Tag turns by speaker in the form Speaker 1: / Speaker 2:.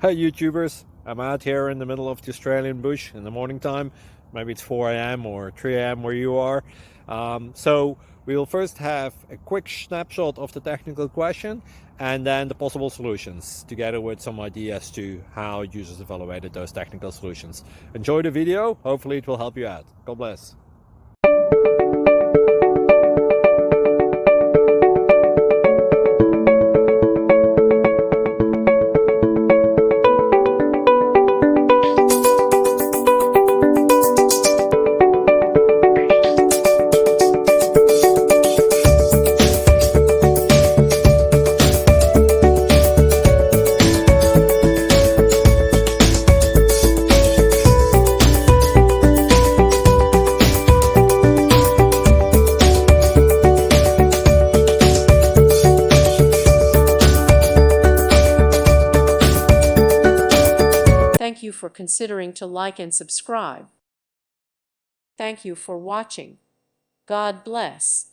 Speaker 1: Hey YouTubers, I'm out here in the middle of the Australian bush in the morning time. Maybe it's 4 a.m. or 3 a.m. where you are. So we'll first have a quick snapshot of the technical question and then the possible solutions, together with some ideas to how users evaluated those technical solutions. Enjoy the video, hopefully it will help you out. God bless.
Speaker 2: Thank you for considering to like and subscribe. Thank you for watching. God bless.